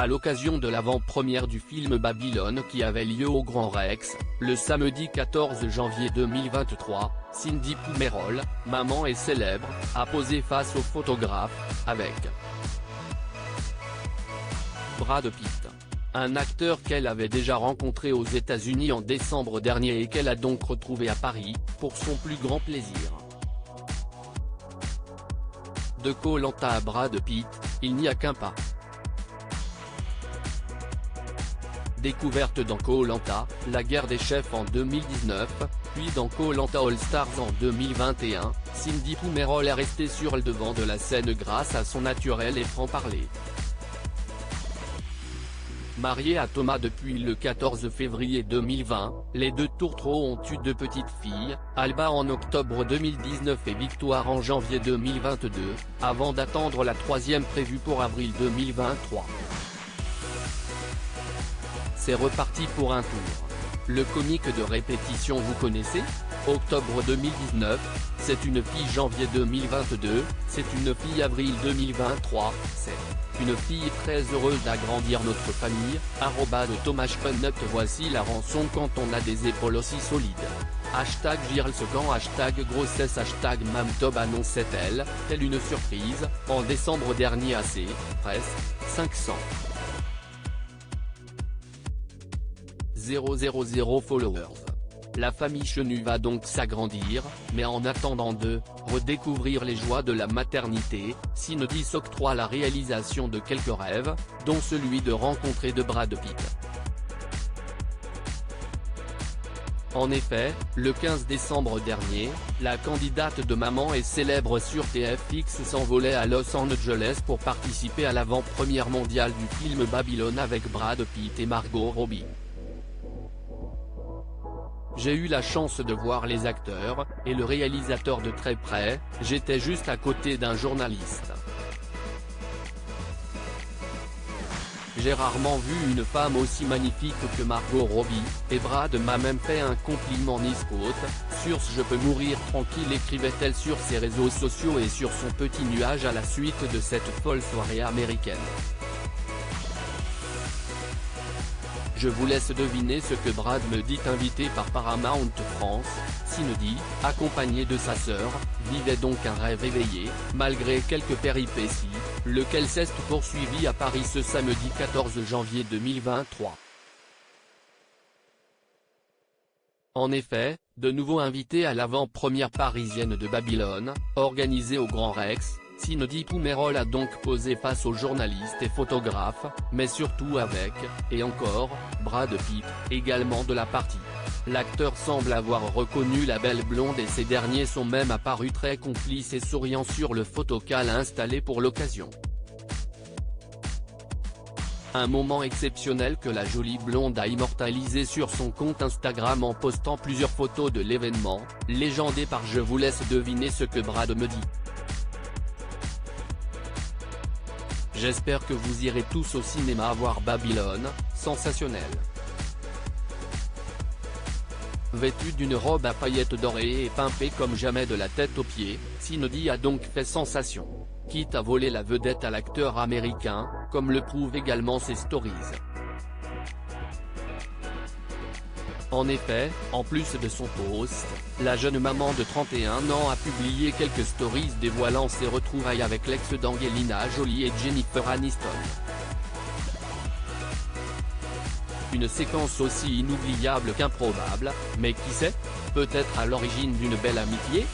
À l'occasion de l'avant-première du film Babylone qui avait lieu au Grand Rex, le samedi 14 janvier 2023, Cindy Poumerol, maman et célèbre, a posé face aux photographes, avec Brad Pitt. Un acteur qu'elle avait déjà rencontré aux États-Unis en décembre dernier et qu'elle a donc retrouvé à Paris, pour son plus grand plaisir. De Koh-Lanta à Brad Pitt, il n'y a qu'un pas. Découverte dans Koh-Lanta, la guerre des chefs en 2019, puis dans Koh-Lanta All Stars en 2021, Cindy Poumerol est restée sur le devant de la scène grâce à son naturel et franc-parler. Mariée à Thomas depuis le 14 février 2020, les deux tourtereaux ont eu 2 petites filles, Alba en octobre 2019 et Victoire en janvier 2022, avant d'attendre la 3e prévue pour avril 2023. C'est reparti pour un tour. Le comique de répétition vous connaissez ? Octobre 2019, c'est une fille janvier 2022, c'est une fille avril 2023, c'est une fille très heureuse d'agrandir notre famille, @ThomasPenut. Voici la rançon quand on a des épaules aussi solides. #GirlSecan, #grossesse, #MamTob annonçait-elle, telle une surprise, en décembre dernier à ses, presque, 500 000 followers. La famille Chenu va donc s'agrandir, mais en attendant de redécouvrir les joies de la maternité, Cindy s'octroie la réalisation de quelques rêves, dont celui de rencontrer de Brad Pitt. En effet, le 15 décembre dernier, la candidate de Maman et célèbre sur TFX s'envolait à Los Angeles pour participer à l'avant-première mondiale du film Babylone avec Brad Pitt et Margot Robbie. J'ai eu la chance de voir les acteurs, et le réalisateur de très près, j'étais juste à côté d'un journaliste. J'ai rarement vu une femme aussi magnifique que Margot Robbie, et Brad m'a même fait un compliment niscote, sur ce je peux mourir tranquille, écrivait-elle sur ses réseaux sociaux et sur son petit nuage à la suite de cette folle soirée américaine. Je vous laisse deviner ce que Brad me dit. Invité par Paramount France, Cindy, accompagné de sa sœur, vivait donc un rêve éveillé, malgré quelques péripéties, lequel s'est poursuivi à Paris ce samedi 14 janvier 2023. En effet, de nouveau invité à l'avant-première parisienne de Babylone, organisée au Grand Rex, Cindy Poumerol a donc posé face aux journalistes et photographes, mais surtout avec, et encore, Brad Pitt, également de la partie. L'acteur semble avoir reconnu la belle blonde et ces derniers sont même apparus très complices et souriants sur le photocall installé pour l'occasion. Un moment exceptionnel que la jolie blonde a immortalisé sur son compte Instagram en postant plusieurs photos de l'événement, légendé par Je vous laisse deviner ce que Brad me dit. J'espère que vous irez tous au cinéma voir Babylone, sensationnel. Vêtue d'une robe à paillettes dorées et pimpée comme jamais de la tête aux pieds, Cindy a donc fait sensation. Quitte à voler la vedette à l'acteur américain, comme le prouvent également ses stories. En effet, en plus de son post, la jeune maman de 31 ans a publié quelques stories dévoilant ses retrouvailles avec l'ex d'Angelina Jolie et Jennifer Aniston. Une séquence aussi inoubliable qu'improbable, mais qui sait, peut-être à l'origine d'une belle amitié.